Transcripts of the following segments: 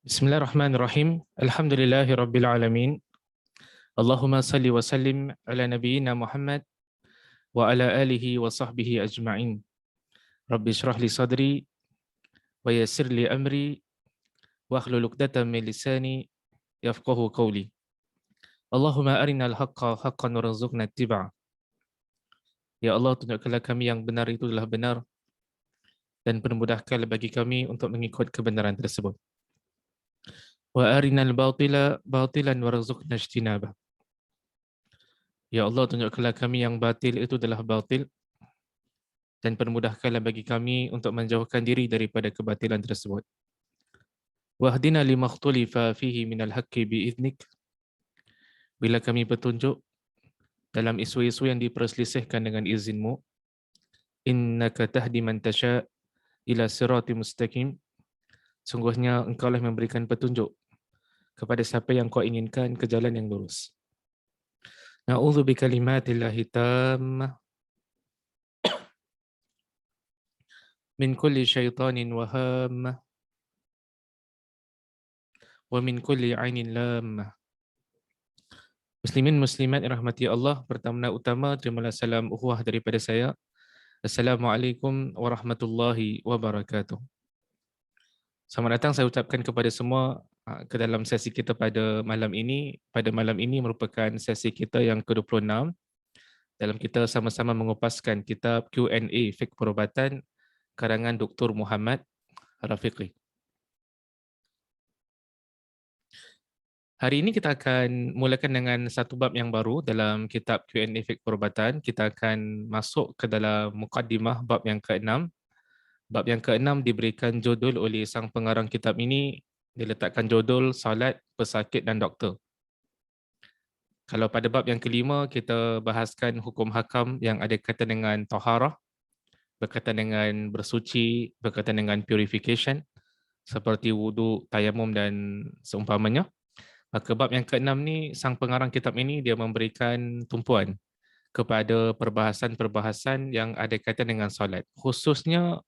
Bismillahirrahmanirrahim. Alhamdulillahirabbil alamin. Allahumma salli wa sallim ala nabiyyina Muhammad wa ala alihi wa sahbihi ajma'in. Rabbi shrah li sadri wa yassir li amri wa hlul 'uqdatam min lisani yafqahu qawli. Allahumma arinal haqqa haqqan warzuqna ittiba'ah. Ya Allah, tunjukkanlah kami yang benar itu adalah benar dan permudahkanlah bagi kami untuk mengikut kebenaran tersebut. Wa arinal batila batilan warzuqna ijtinabah. Ya Allah, tunjukkanlah kami yang batil itu adalah batil dan permudahkanlah bagi kami untuk menjauhkan diri daripada kebatilan tersebut. Wahdina lima ikhtulifa fihi minal haqqi bi'idnik. Bila kami petunjuk dalam isu-isu yang diperselisihkan dengan izinmu. Innaka tahdi man tasha' ila sirati mustaqim. Sungguhnya engkaulah memberikan petunjuk kepada siapa yang kau inginkan ke jalan yang lurus. Na'udzu bikalimatillahi tammah min kulli syaitanin wahammah wa min kulli ainin lammah. Muslimin muslimat yang rahmati Allah, pertama-tama terimalah salam ukhuwah daripada saya. Assalamualaikum warahmatullahi wabarakatuh. Selamat datang saya ucapkan kepada semua ke dalam sesi kita pada malam ini. Pada malam ini merupakan sesi kita yang ke-26 dalam kita sama-sama mengupaskan kitab Q&A Fiqh Perubatan karangan Dr. Muhammad Rafiqi. Hari ini kita akan mulakan dengan satu bab yang baru dalam kitab Q&A Fiqh Perubatan. Kita akan masuk ke dalam mukaddimah bab yang ke-6. Bab yang ke-6 diberikan judul oleh sang pengarang kitab ini, diletakkan judul Salat, Pesakit dan Doktor. Kalau pada bab yang ke-5 kita bahaskan hukum hakam yang ada kaitan dengan taharah, berkaitan dengan bersuci, berkaitan dengan purification seperti wudu, tayamum dan seumpamanya. Maka bab yang ke-6 ni, sang pengarang kitab ini dia memberikan tumpuan kepada perbahasan-perbahasan yang ada kaitan dengan solat. Khususnya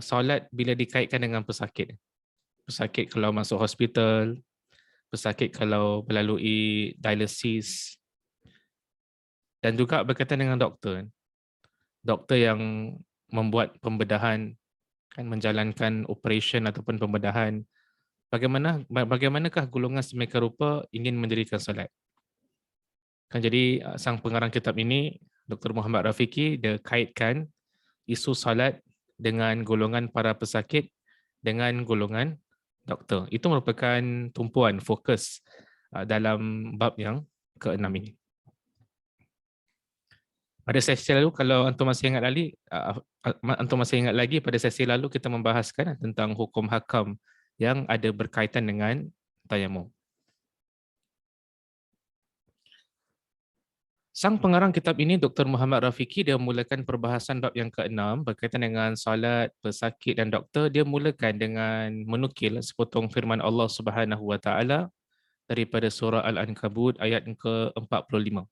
solat bila dikaitkan dengan pesakit. Pesakit kalau masuk hospital, pesakit kalau melalui dialisis, dan juga berkaitan dengan doktor. Doktor yang membuat pembedahan, kan, menjalankan operation ataupun pembedahan. Bagaimanakah golongan semeka rupa ingin mendirikan solat. Kan, jadi sang pengarang kitab ini, Dr. Muhammad Rafiqi, dia kaitkan isu solat dengan golongan para pesakit dengan golongan doktor. Itu merupakan tumpuan fokus dalam bab yang ke-6 ini. Pada sesi lalu, kalau antum masih ingat lagi, pada sesi lalu kita membahaskan tentang hukum hakam yang ada berkaitan dengan tayamum. Sang pengarang kitab ini, Dr. Muhammad Rafiqi, dia mulakan perbahasan bab yang ke-6 berkaitan dengan salat, pesakit dan doktor. Dia mulakan dengan menukil sepotong firman Allah Subhanahu Wa Taala daripada surah Al-Ankabut ayat ke-45.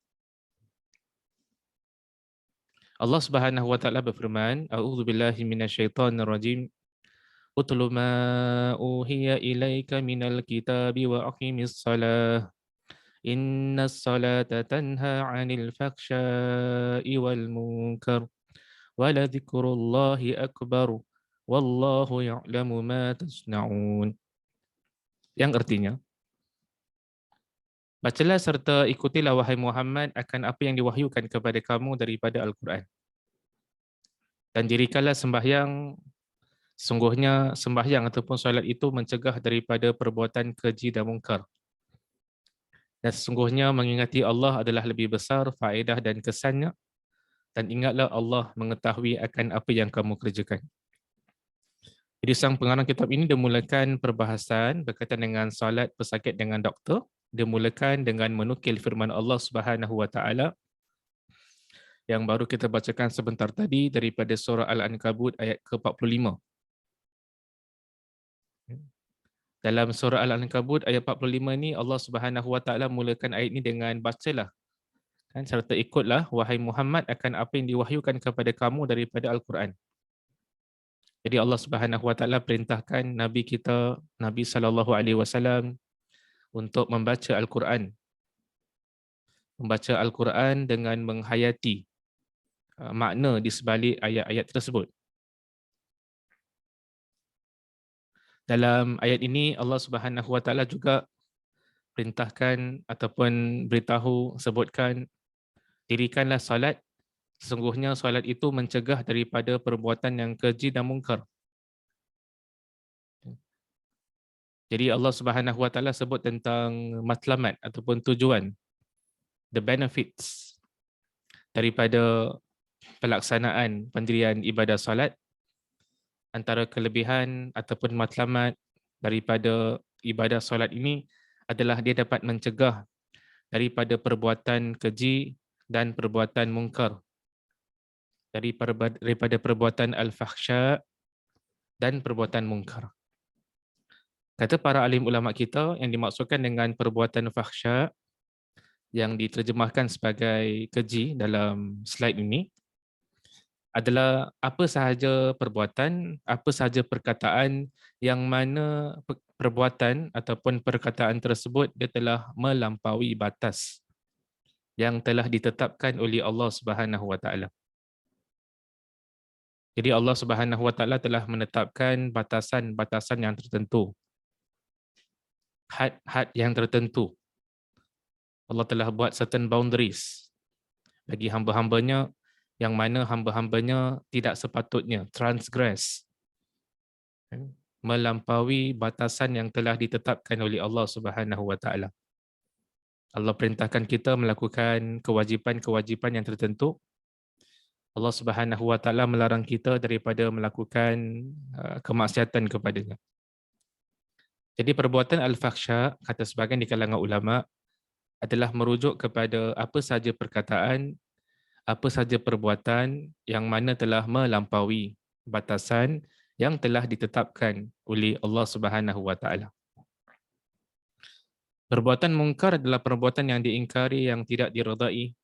Allah Subhanahu Wa Taala berfirman, A'udzubillahi minasyaitonirrajim. Utlu ma uhiya ilaika minal kitabi wa aqimis salah. Innas salata tanha 'anil fakhsya'i wal munkar. Wa la dzikrullahi akbar. Wallahu ya'lamu ma tasna'un. Yang artinya, bacalah serta ikutilah wahai Muhammad akan apa yang diwahyukan kepada kamu daripada Al-Quran. Dan dirikanlah sembahyang. Sungguhnya sembahyang ataupun solat itu mencegah daripada perbuatan keji dan mungkar. Dan sesungguhnya mengingati Allah adalah lebih besar faedah dan kesannya. Dan ingatlah Allah mengetahui akan apa yang kamu kerjakan. Jadi sang pengarang kitab ini dia mulakan perbahasan berkaitan dengan solat, pesakit dengan doktor. Dia mulakan dengan menukil firman Allah Subhanahu Wa Taala yang baru kita bacakan sebentar tadi daripada surah Al-Ankabut ayat ke-45. Dalam surah Al-Ankabut ayat 45 ni, Allah Subhanahu Wa Taala mulakan ayat ini dengan bacalah, kan, serta ikutlah wahai Muhammad akan apa yang diwahyukan kepada kamu daripada Al-Quran. Jadi Allah Subhanahu Wa Taala perintahkan Nabi kita, Nabi sallallahu alaihi wasallam untuk membaca Al-Quran. Membaca Al-Quran dengan menghayati makna di sebalik ayat-ayat tersebut. Dalam ayat ini Allah Subhanahu Wa Taala juga perintahkan ataupun beritahu, sebutkan, dirikanlah solat, sesungguhnya solat itu mencegah daripada perbuatan yang keji dan mungkar. Jadi Allah Subhanahu Wa Taala sebut tentang matlamat ataupun tujuan, the benefits daripada pelaksanaan pendirian ibadah solat. Antara kelebihan ataupun matlamat daripada ibadah solat ini adalah dia dapat mencegah daripada perbuatan keji dan perbuatan mungkar, daripada perbuatan al-fahsya dan perbuatan mungkar. Kata para alim ulama kita, yang dimaksudkan dengan perbuatan fahsya yang diterjemahkan sebagai keji dalam slide ini adalah apa sahaja perbuatan, apa sahaja perkataan yang mana perbuatan ataupun perkataan tersebut dia telah melampaui batas yang telah ditetapkan oleh Allah Subhanahu Wa Taala. Jadi Allah Subhanahu Wa Taala telah menetapkan batasan-batasan yang tertentu, had-had yang tertentu. Allah telah buat certain boundaries bagi hamba-hambanya yang mana hamba-hambanya tidak sepatutnya transgress, melampaui batasan yang telah ditetapkan oleh Allah Subhanahu Wa Taala. Allah perintahkan kita melakukan kewajipan-kewajipan yang tertentu. Allah Subhanahu Wa Taala melarang kita daripada melakukan kemaksiatan kepadanya. Jadi perbuatan al-fahsya, kata sebahagian di kalangan ulama, adalah merujuk kepada apa sahaja perkataan, apa sahaja perbuatan yang mana telah melampaui batasan yang telah ditetapkan oleh Allah Subhanahu Wa Taala. Perbuatan mungkar adalah perbuatan yang diingkari, yang tidak diredai.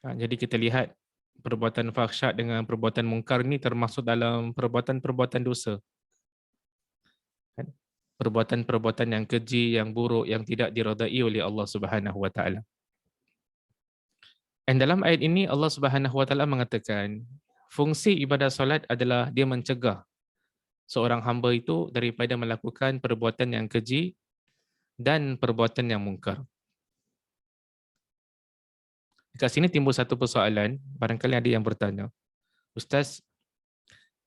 Jadi kita lihat perbuatan fahsyat dengan perbuatan mungkar ini termasuk dalam perbuatan-perbuatan dosa. Perbuatan-perbuatan yang keji, yang buruk, yang tidak diredai oleh Allah Subhanahu Wa Taala. Dan dalam ayat ini Allah Subhanahu Wa Taala mengatakan fungsi ibadah solat adalah dia mencegah seorang hamba itu daripada melakukan perbuatan yang keji dan perbuatan yang mungkar. Dekat sini timbul satu persoalan, barangkali ada yang bertanya, Ustaz,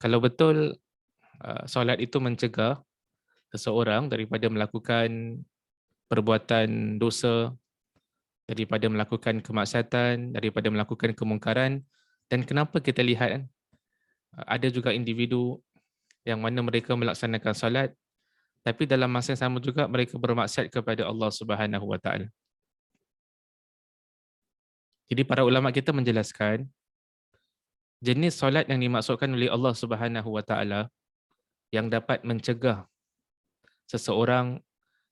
kalau betul solat itu mencegah seseorang daripada melakukan perbuatan dosa, daripada melakukan kemaksiatan, daripada melakukan kemungkaran, dan kenapa kita lihat ada juga individu yang mana mereka melaksanakan solat, tapi dalam masa yang sama juga mereka bermaksiat kepada Allah Subhanahu Wa Taala. Jadi para ulama kita menjelaskan jenis solat yang dimaksudkan oleh Allah Subhanahu Wa Taala yang dapat mencegah seseorang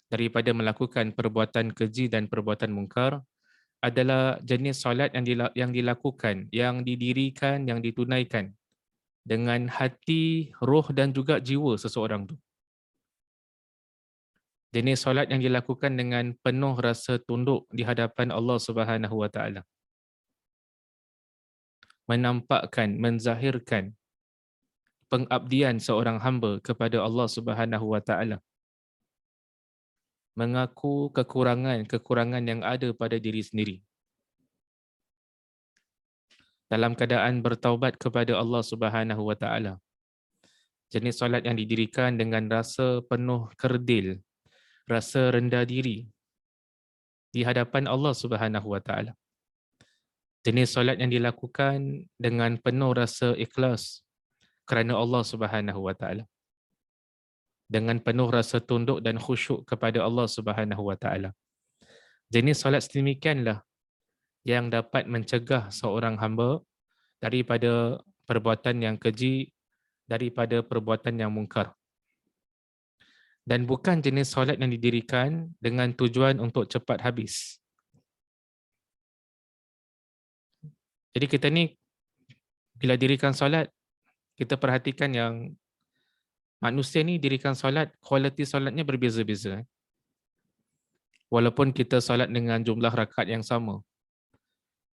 daripada melakukan perbuatan keji dan perbuatan mungkar adalah jenis solat yang dilakukan, yang didirikan, yang ditunaikan dengan hati, roh dan juga jiwa seseorang tu. Jenis solat yang dilakukan dengan penuh rasa tunduk di hadapan Allah Subhanahu Wa Taala. Menampakkan, menzahirkan pengabdian seorang hamba kepada Allah Subhanahu Wa Taala. Mengaku kekurangan yang ada pada diri sendiri. Dalam keadaan bertaubat kepada Allah Subhanahu Wa Taala. Jenis solat yang didirikan dengan rasa penuh kerdil, rasa rendah diri di hadapan Allah Subhanahu Wa Taala. Jenis solat yang dilakukan dengan penuh rasa ikhlas kerana Allah Subhanahu Wa Taala. Dengan penuh rasa tunduk dan khusyuk kepada Allah Subhanahu Wa Taala. Jenis solat sedemikianlah yang dapat mencegah seorang hamba daripada perbuatan yang keji, daripada perbuatan yang mungkar. Dan bukan jenis solat yang didirikan dengan tujuan untuk cepat habis. Jadi kita ni bila dirikan solat, kita perhatikan yang manusia ni dirikan solat, kualiti solatnya berbeza-beza. Walaupun kita solat dengan jumlah rakaat yang sama,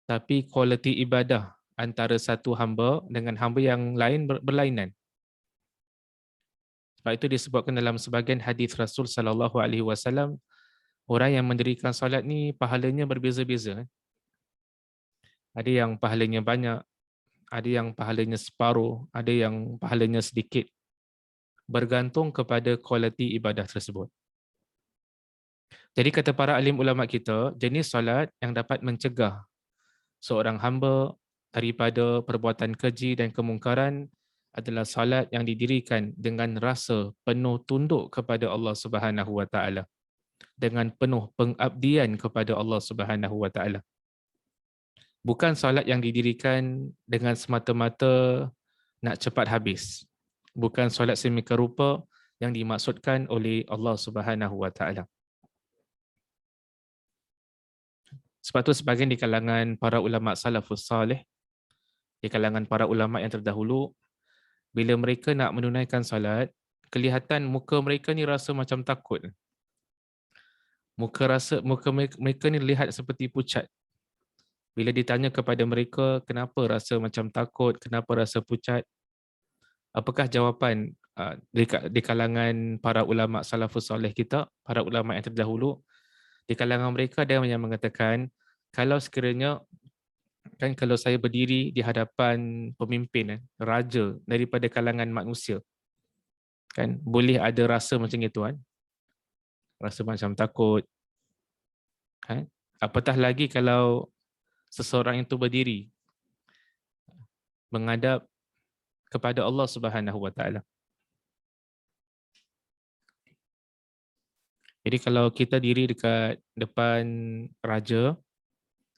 tapi kualiti ibadah antara satu hamba dengan hamba yang lain berlainan. Sebab itu disebutkan dalam sebahagian hadis Rasul sallallahu alaihi wasallam, orang yang mendirikan solat ni pahalanya berbeza-beza. Ada yang pahalanya banyak, ada yang pahalanya separuh, ada yang pahalanya sedikit. Bergantung kepada kualiti ibadah tersebut. Jadi kata para alim ulama kita, jenis solat yang dapat mencegah seorang hamba daripada perbuatan keji dan kemungkaran adalah solat yang didirikan dengan rasa penuh tunduk kepada Allah Subhanahu wa taala, dengan penuh pengabdian kepada Allah Subhanahu wa taala. Bukan solat yang didirikan dengan semata-mata nak cepat habis. Bukan solat sedemikian rupa yang dimaksudkan oleh Allah Subhanahu wa taala. Sebab tu sebahagian di kalangan para ulama salafus salih, di kalangan para ulama yang terdahulu, bila mereka nak menunaikan salat, kelihatan muka mereka ni rasa macam takut. Muka mereka ni lihat seperti pucat. Bila ditanya kepada mereka kenapa rasa macam takut, kenapa rasa pucat, apakah jawapan di kalangan para ulama salafus salih kita, para ulama yang terdahulu? Di kalangan mereka ada yang mengatakan, kalau sekiranya kalau saya berdiri di hadapan pemimpin, raja daripada kalangan manusia, kan boleh ada rasa macam itu kan? Rasa macam takut. Kan? Apatah lagi kalau seseorang itu berdiri menghadap kepada Allah Subhanahu wa taala. Jadi kalau kita diri dekat depan raja,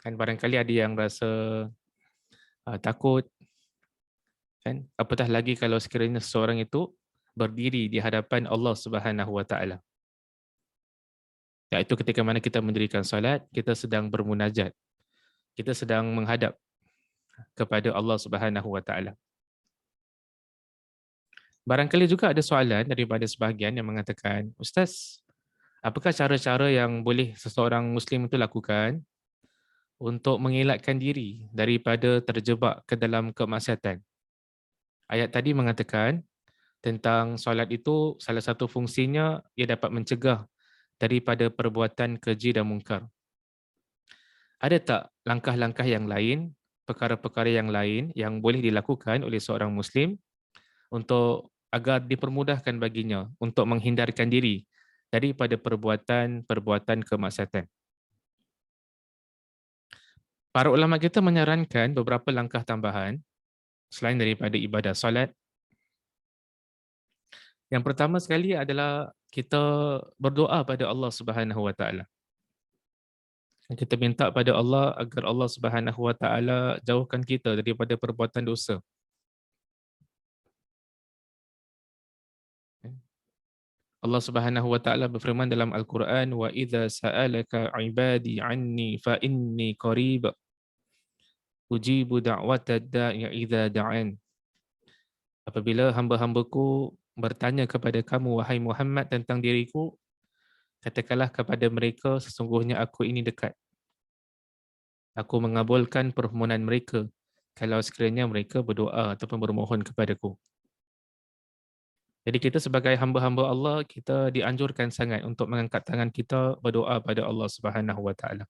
kan barangkali ada yang rasa takut, kan? Apatah lagi kalau sekiranya seseorang itu berdiri di hadapan Allah Subhanahu wa taala. Iaitu ketika mana kita mendirikan solat, kita sedang bermunajat. Kita sedang menghadap kepada Allah Subhanahu wa taala. Barangkali juga ada soalan daripada sebahagian yang mengatakan, Ustaz, apakah cara-cara yang boleh seseorang Muslim itu lakukan untuk mengelakkan diri daripada terjebak ke dalam kemaksiatan? Ayat tadi mengatakan tentang solat itu salah satu fungsinya ia dapat mencegah daripada perbuatan keji dan mungkar. Ada tak langkah-langkah yang lain, perkara-perkara yang lain yang boleh dilakukan oleh seorang Muslim untuk agar dipermudahkan baginya untuk menghindarkan diri daripada perbuatan-perbuatan kemaksiatan? Para ulama kita menyarankan beberapa langkah tambahan selain daripada ibadah solat. Yang pertama sekali adalah kita berdoa pada Allah Subhanahu wa taala. Kita minta pada Allah agar Allah Subhanahu wa taala jauhkan kita daripada perbuatan dosa. Allah Subhanahu wa taala berfirman dalam Al-Quran, wa idza sa'alaka 'ibadi 'anni fa inni qarib ujibu da'watad da'i idza da'an. Apabila hamba-hambaku bertanya kepada kamu wahai Muhammad tentang diriku, katakanlah kepada mereka sesungguhnya aku ini dekat. Aku mengabulkan permohonan mereka kalau sekiranya mereka berdoa ataupun bermohon kepadaku. Jadi kita sebagai hamba-hamba Allah, kita dianjurkan sangat untuk mengangkat tangan kita berdoa pada Allah Subhanahu wa taala.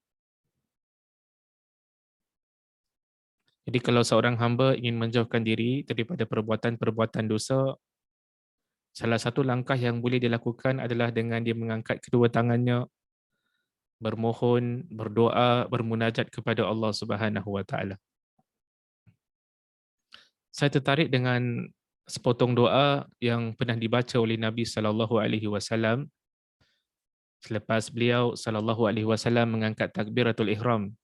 Jadi kalau seorang hamba ingin menjauhkan diri daripada perbuatan-perbuatan dosa, salah satu langkah yang boleh dilakukan adalah dengan dia mengangkat kedua tangannya, bermohon, berdoa, bermunajat kepada Allah Subhanahu wa taala. Saya tertarik dengan sepotong doa yang pernah dibaca oleh Nabi sallallahu alaihi wasallam selepas beliau sallallahu alaihi wasallam mengangkat takbiratul ihram.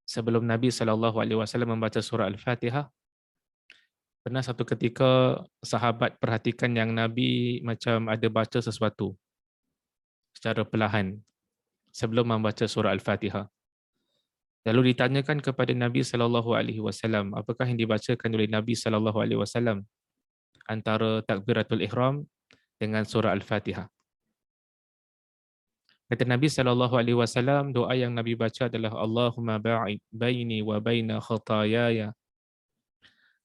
Sebelum Nabi sallallahu alaihi wasallam membaca surah Al-Fatihah, pernah satu ketika sahabat perhatikan yang Nabi macam ada baca sesuatu secara perlahan sebelum membaca surah Al-Fatihah. Lalu ditanyakan kepada Nabi sallallahu alaihi wasallam, apakah yang dibacakan oleh Nabi sallallahu alaihi wasallam antara takbiratul ihram dengan surah Al-Fatihah. Kata Nabi sallallahu alaihi wasallam, doa yang Nabi baca adalah Allahumma ba'id baini wa baina khataayaya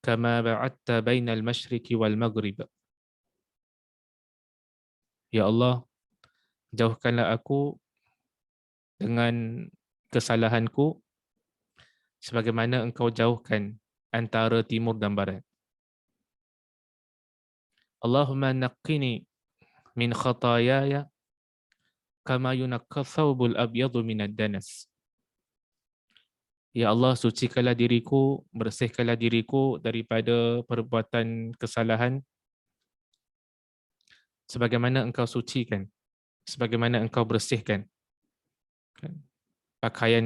kama ba'adta bainal masyriqi wal maghrib. Ya Allah, jauhkanlah aku dengan kesalahanku sebagaimana engkau jauhkan antara timur dan barat. Allahumma naqqini min khataayaya kama yunaqqa thawbul abyadu minad danas. Ya Allah, sucikanlah diriku, bersihkanlah diriku daripada perbuatan kesalahan sebagaimana engkau sucikan, sebagaimana engkau bersihkan pakaian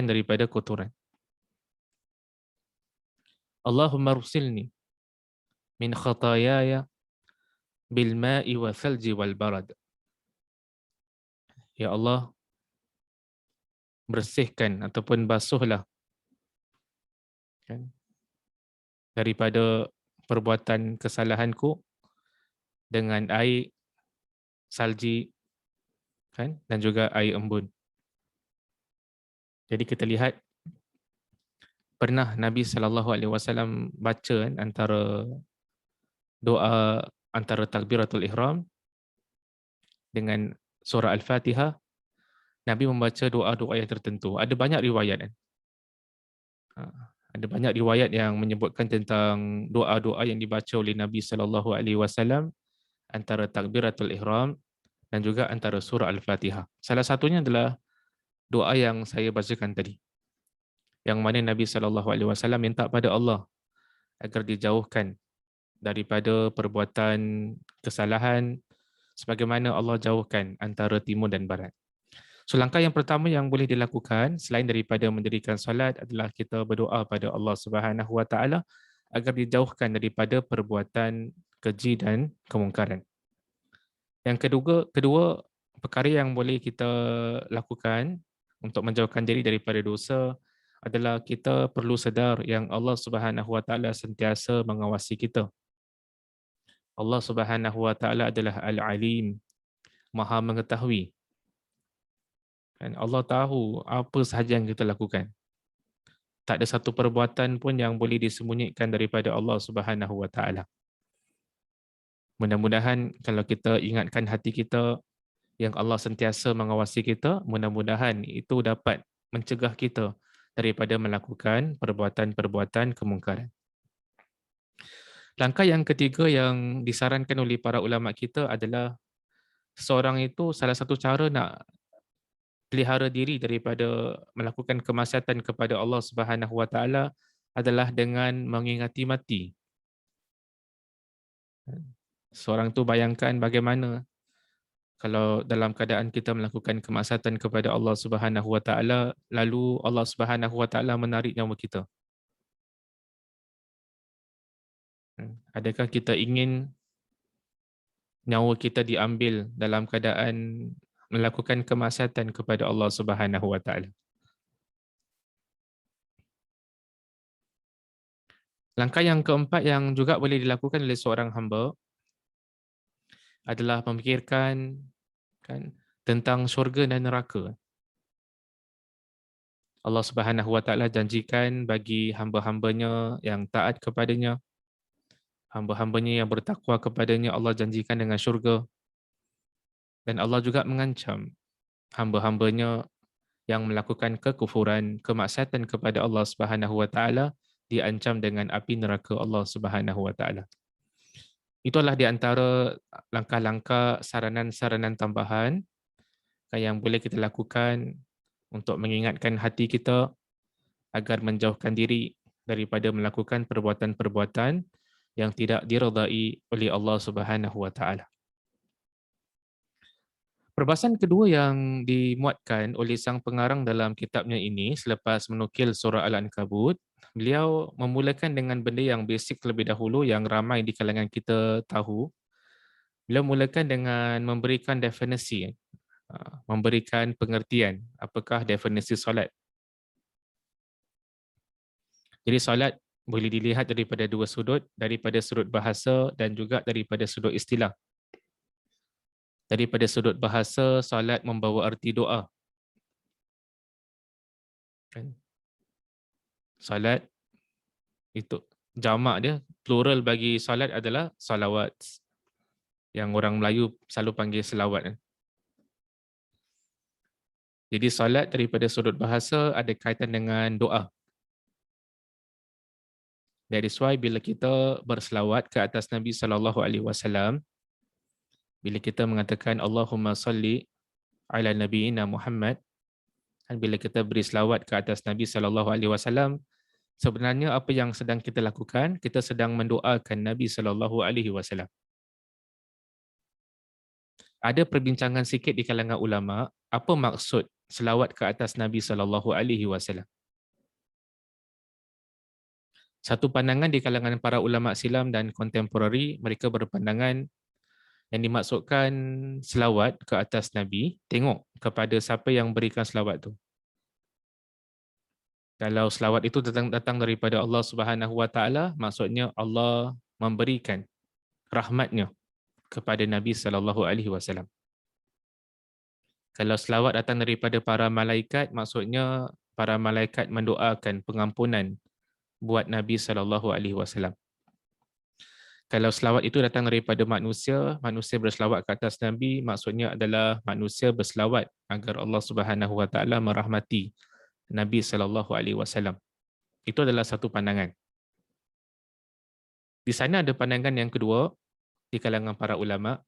daripada kotoran. Allahumma rusilni min khataayaya bil ma'i wa thalji wal barad. Ya Allah, bersihkan ataupun basuhlah daripada perbuatan kesalahanku dengan air salji dan juga air embun. Jadi kita lihat pernah Nabi SAW baca antara doa antara takbiratul ihram dengan surah Al-Fatihah. Nabi membaca doa-doa yang tertentu. Ada banyak riwayat. Ada banyak riwayat yang menyebutkan tentang doa-doa yang dibaca oleh Nabi SAW antara takbiratul ihram dan juga antara surah Al-Fatihah. Salah satunya adalah doa yang saya bacakan tadi, yang mana Nabi SAW minta pada Allah agar dijauhkan daripada perbuatan kesalahan sebagaimana Allah jauhkan antara timur dan barat. So, langkah yang pertama yang boleh dilakukan selain daripada mendirikan solat adalah kita berdoa pada Allah Subhanahu Wa Taala agar dijauhkan daripada perbuatan keji dan kemungkaran. Yang kedua perkara yang boleh kita lakukan untuk menjauhkan diri daripada dosa adalah kita perlu sedar yang Allah Subhanahu Wa Taala sentiasa mengawasi kita. Allah Subhanahu Wa Taala adalah Al-Alim, Maha mengetahui. Dan Allah tahu apa sahaja yang kita lakukan. Tak ada satu perbuatan pun yang boleh disembunyikan daripada Allah Subhanahu Wa Taala. Mudah-mudahan kalau kita ingatkan hati kita yang Allah sentiasa mengawasi kita, mudah-mudahan itu dapat mencegah kita daripada melakukan perbuatan-perbuatan kemungkaran. Langkah yang ketiga yang disarankan oleh para ulama kita adalah seorang itu salah satu cara nak pelihara diri daripada melakukan kemaksiatan kepada Allah Subhanahu Wa Taala adalah dengan mengingati mati. Seorang tu bayangkan bagaimana kalau dalam keadaan kita melakukan kemaksiatan kepada Allah Subhanahu Wa Taala, lalu Allah Subhanahu Wa Taala menarik nyawa kita. Adakah kita ingin nyawa kita diambil dalam keadaan melakukan kemaksiatan kepada Allah Subhanahu Wa Taala? Langkah yang keempat yang juga boleh dilakukan oleh seorang hamba adalah memikirkan tentang syurga dan neraka. Allah Subhanahu Wa Taala janjikan bagi hamba-hambanya yang taat kepadanya, hamba-hambanya yang bertakwa kepadanya, Allah janjikan dengan syurga. Dan Allah juga mengancam hamba-hambanya yang melakukan kekufuran, kemaksiatan kepada Allah Subhanahu Wa Taala diancam dengan api neraka Allah Subhanahu Wa Taala. Itulah di antara langkah-langkah saranan-saranan tambahan yang boleh kita lakukan untuk mengingatkan hati kita agar menjauhkan diri daripada melakukan perbuatan-perbuatan yang tidak diredai oleh Allah Subhanahu Wa Taala. Perbahasan kedua yang dimuatkan oleh sang pengarang dalam kitabnya ini selepas menukil surah Al-Ankabut, beliau memulakan dengan benda yang basic terlebih dahulu yang ramai di kalangan kita tahu. Beliau mulakan dengan memberikan definisi memberikan pengertian apakah definisi solat. Jadi solat boleh dilihat daripada dua sudut, daripada sudut bahasa dan juga daripada sudut istilah. Daripada sudut bahasa, solat membawa arti doa. Kan? Solat itu jamak dia, plural bagi solat adalah salawat. Yang orang Melayu selalu panggil selawat. Kan? Jadi solat daripada sudut bahasa ada kaitan dengan doa. That is why bila kita berselawat ke atas Nabi SAW, bila kita mengatakan Allahumma salli ala nabiyyina Muhammad, dan bila kita beri selawat ke atas Nabi SAW, sebenarnya apa yang sedang kita lakukan, kita sedang mendoakan Nabi SAW. Ada perbincangan sikit di kalangan ulama, apa maksud selawat ke atas Nabi SAW? Satu pandangan di kalangan para ulama Islam dan kontemporari, mereka berpandangan yang dimaksudkan selawat ke atas Nabi, tengok kepada siapa yang berikan selawat tu. Kalau selawat itu datang daripada Allah Subhanahu Wa Taala, maksudnya Allah memberikan rahmatnya kepada Nabi Sallallahu Alaihi Wasallam. Kalau selawat datang daripada para malaikat, maksudnya para malaikat mendoakan pengampunan buat Nabi Sallallahu Alaihi Wasallam. Kalau selawat itu datang daripada manusia, manusia berselawat ke atas Nabi, maksudnya adalah manusia berselawat agar Allah Subhanahu Wa Taala merahmati Nabi Sallallahu Alaihi Wasallam. Itu adalah satu pandangan. Di sana ada pandangan yang kedua di kalangan para ulama.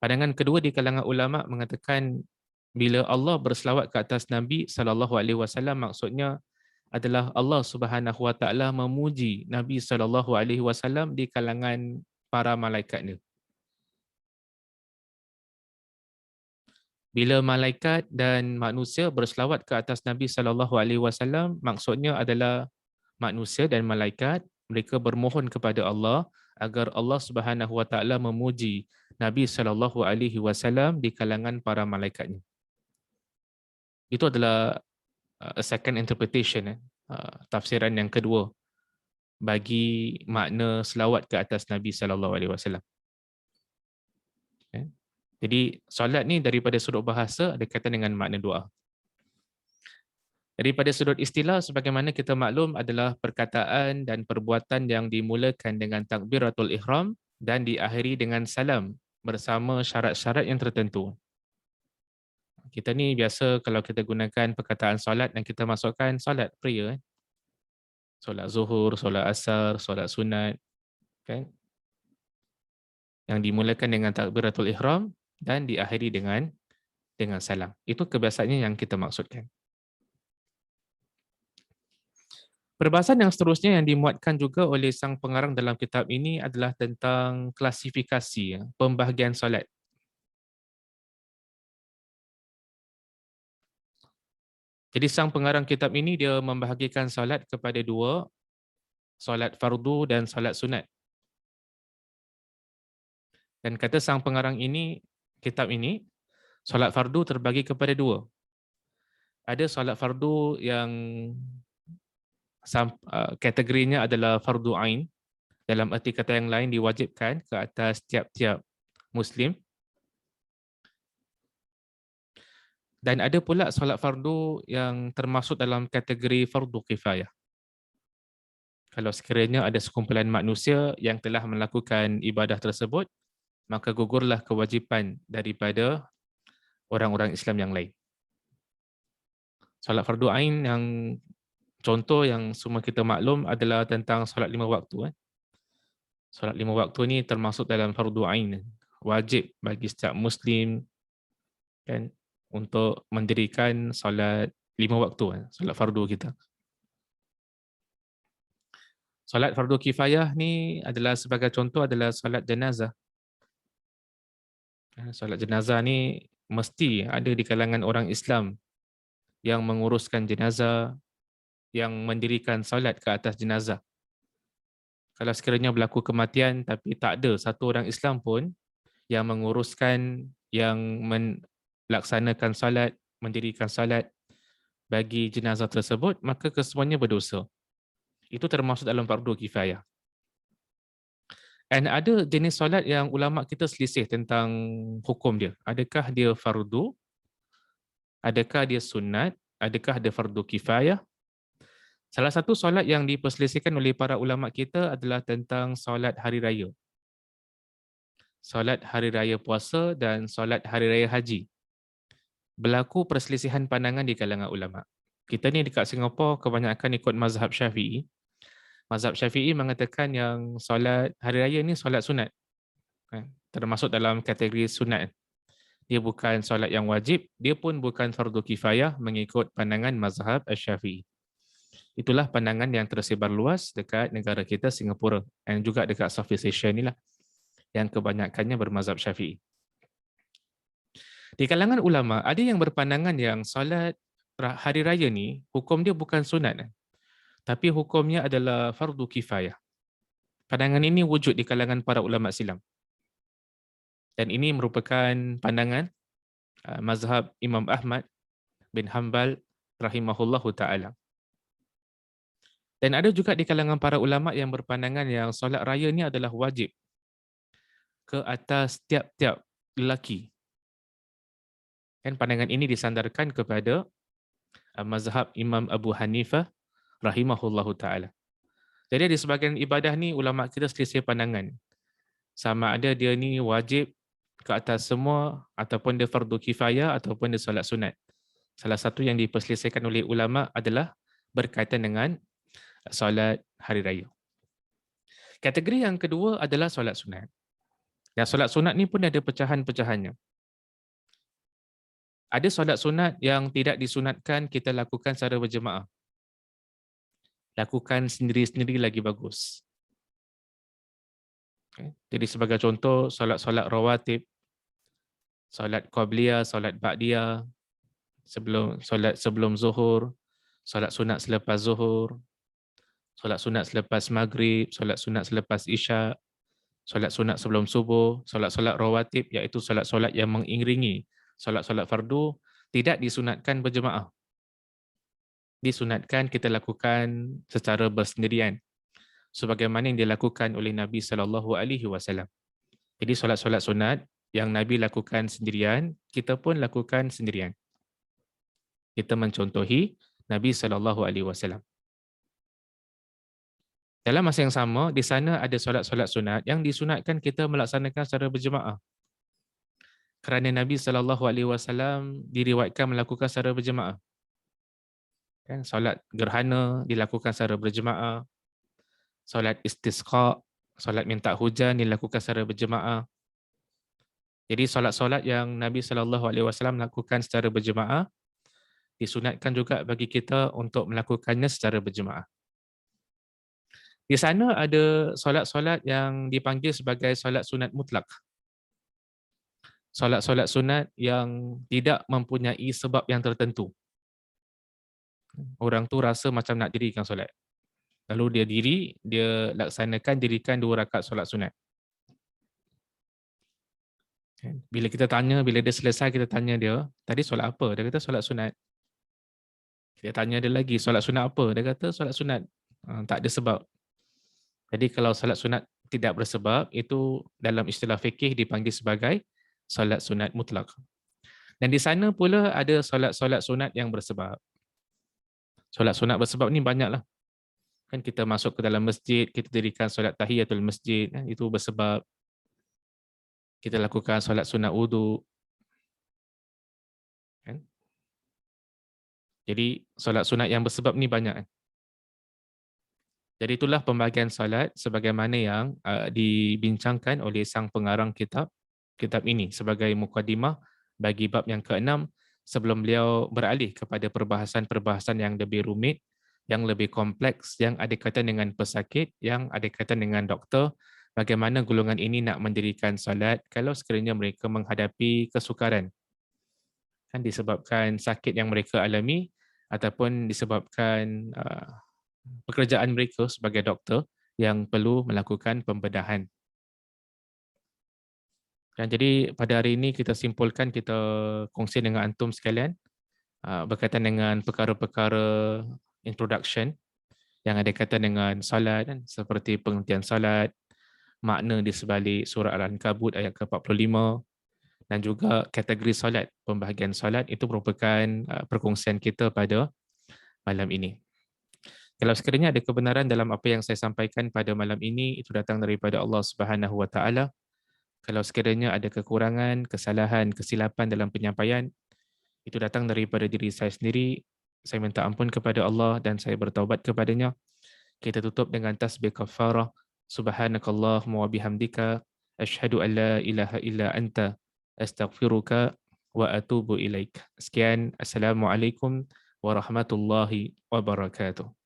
Pandangan kedua di kalangan ulama mengatakan bila Allah berselawat ke atas Nabi Sallallahu Alaihi Wasallam, maksudnya adalah Allah Subhanahu Wa Taala memuji Nabi Sallallahu Alaihi Wasallam di kalangan para malaikatnya. Bila malaikat dan manusia berselawat ke atas Nabi Sallallahu Alaihi Wasallam, maksudnya adalah manusia dan malaikat mereka bermohon kepada Allah agar Allah Subhanahu Wa Taala memuji Nabi Sallallahu Alaihi Wasallam di kalangan para malaikatnya. Itu adalah a second interpretation, tafsiran yang kedua bagi makna selawat ke atas Nabi Sallallahu Alaihi Wasallam. Jadi solat ni daripada sudut bahasa ada kaitan dengan makna doa. Daripada sudut istilah, sebagaimana kita maklum adalah perkataan dan perbuatan yang dimulakan dengan takbiratul ihram dan diakhiri dengan salam bersama syarat-syarat yang tertentu. Kita ni biasa kalau kita gunakan perkataan solat dan kita masukkan solat prayer, solat zuhur, solat asar, solat sunat, kan? Yang dimulakan dengan takbiratul ihram dan diakhiri dengan salam. Itu kebiasaannya yang kita maksudkan. Perbahasan yang seterusnya yang dimuatkan juga oleh sang pengarang dalam kitab ini adalah tentang klasifikasi, pembahagian solat. Jadi sang pengarang kitab ini dia membahagikan solat kepada dua, solat fardu dan solat sunat. Dan kata sang pengarang ini, kitab ini, solat fardu terbagi kepada dua. Ada solat fardu yang kategorinya adalah fardu ain, dalam erti kata yang lain diwajibkan ke atas tiap-tiap Muslim. Dan ada pula solat fardu yang termasuk dalam kategori fardu kifayah. Kalau sekiranya ada sekumpulan manusia yang telah melakukan ibadah tersebut, maka gugurlah kewajipan daripada orang-orang Islam yang lain. Solat fardu ain yang contoh yang semua kita maklum adalah tentang solat 5 waktu. Solat 5 waktu ni termasuk dalam fardu ain, wajib bagi setiap Muslim kan untuk mendirikan solat 5 waktu, solat fardu kita. Solat fardu kifayah ni adalah sebagai contoh adalah solat jenazah. Solat jenazah ni mesti ada di kalangan orang Islam yang menguruskan jenazah, yang mendirikan solat ke atas jenazah. Kalau sekiranya berlaku kematian tapi tak ada satu orang Islam pun yang menguruskan yang melaksanakan salat, mendirikan salat bagi jenazah tersebut, maka kesemuanya berdosa. Itu termasuk dalam fardu kifayah. Dan ada jenis solat yang ulama kita selisih tentang hukum dia. Adakah dia fardu? Adakah dia sunat? Adakah dia fardu kifayah? Salah satu solat yang diperselisihkan oleh para ulama kita adalah tentang solat hari raya. Solat hari raya puasa dan solat hari raya haji. Berlaku perselisihan pandangan di kalangan ulama. Kita ni dekat Singapura kebanyakan ikut mazhab Syafi'i. Mazhab Syafi'i mengatakan yang solat hari raya ni solat sunat. Termasuk dalam kategori sunat. Dia bukan solat yang wajib, dia pun bukan fardu kifayah mengikut pandangan mazhab Syafi'i. Itulah pandangan yang tersebar luas dekat negara kita Singapura dan juga dekat Southeast Asia ni lah, yang kebanyakannya bermazhab Syafi'i. Di kalangan ulama ada yang berpandangan yang solat hari raya ni hukum dia bukan sunat, tapi hukumnya adalah fardu kifayah. Pandangan ini wujud di kalangan para ulama silam. Dan ini merupakan pandangan mazhab Imam Ahmad bin Hanbal rahimahullahu ta'ala. Dan ada juga di kalangan para ulama yang berpandangan yang solat raya ni adalah wajib ke atas tiap-tiap lelaki. Dan pandangan ini disandarkan kepada mazhab Imam Abu Hanifah rahimahullahu ta'ala. Jadi di sebahagian ibadah ni ulama kita selisih pandangan. Sama ada dia ni wajib ke atas semua ataupun dia fardu kifayah ataupun dia solat sunat. Salah satu yang diperselisihkan oleh ulama adalah berkaitan dengan solat hari raya. Kategori yang kedua adalah solat sunat. Dan solat sunat ni pun ada pecahan-pecahannya. Ada solat sunat yang tidak disunatkan kita lakukan secara berjemaah. Lakukan sendiri-sendiri lagi bagus. Okay. Jadi sebagai contoh, solat-solat rawatib, solat qabliyah, solat ba'diyah, sebelum zuhur, solat sunat selepas zuhur, solat sunat selepas maghrib, solat sunat selepas isyak, solat sunat sebelum subuh, solat-solat rawatib iaitu solat-solat yang mengiringi solat-solat fardu tidak disunatkan berjemaah. Disunatkan kita lakukan secara bersendirian sebagaimana yang dilakukan oleh Nabi SAW. Jadi solat-solat sunat yang Nabi lakukan sendirian, kita pun lakukan sendirian. Kita mencontohi Nabi SAW. Dalam masa yang sama, di sana ada solat-solat sunat yang disunatkan kita melaksanakan secara berjemaah. Kerana Nabi SAW diriwayatkan melakukan secara berjemaah. Kan, solat gerhana dilakukan secara berjemaah. Solat istisqa, solat minta hujan dilakukan secara berjemaah. Jadi solat-solat yang Nabi SAW lakukan secara berjemaah disunatkan juga bagi kita untuk melakukannya secara berjemaah. Di sana ada solat-solat yang dipanggil sebagai solat sunat mutlak. Solat-solat sunat yang tidak mempunyai sebab yang tertentu. Orang tu rasa macam nak dirikan solat. Lalu dia laksanakan dirikan 2 rakaat solat sunat. Bila kita tanya, bila dia selesai kita tanya dia, tadi solat apa? Dia kata solat sunat. Kita tanya dia lagi, solat sunat apa? Dia kata solat sunat. Tak ada sebab. Jadi kalau solat sunat tidak bersebab, itu dalam istilah fikih dipanggil sebagai solat sunat mutlak. Dan di sana pula ada solat-solat sunat yang bersebab. Solat sunat bersebab ni banyaklah. Kan kita masuk ke dalam masjid, kita dirikan solat tahiyatul masjid, itu bersebab. Kita lakukan solat sunat wudu. Kan? Jadi solat sunat yang bersebab ni banyak. Jadi itulah pembahagian solat sebagaimana yang dibincangkan oleh sang pengarang kitab ini sebagai mukadimah bagi bab yang ke-6 sebelum beliau beralih kepada perbahasan-perbahasan yang lebih rumit, yang lebih kompleks, yang ada kaitan dengan pesakit, yang ada kaitan dengan doktor, bagaimana golongan ini nak mendirikan solat kalau sekiranya mereka menghadapi kesukaran. Kan disebabkan sakit yang mereka alami ataupun disebabkan pekerjaan mereka sebagai doktor yang perlu melakukan pembedahan. Dan jadi pada hari ini kita simpulkan, kita kongsi dengan antum sekalian berkaitan dengan perkara-perkara introduction yang ada kaitan dengan salat kan, seperti pengertian salat, makna di sebalik surah Al-Ankabut ayat ke-45 dan juga kategori solat, pembahagian solat itu merupakan perkongsian kita pada malam ini. Kalau sekiranya ada kebenaran dalam apa yang saya sampaikan pada malam ini, itu datang daripada Allah Subhanahu Wa Taala. Kalau sekiranya ada kekurangan, kesalahan, kesilapan dalam penyampaian, itu datang daripada diri saya sendiri. Saya minta ampun kepada Allah dan saya bertaubat kepadanya. Kita tutup dengan tasbih kafarah. Subhanakallahumma wa bihamdika asyhadu an la ilaha illa anta astaghfiruka wa atubu ilaik. Sekian, assalamualaikum warahmatullahi wabarakatuh.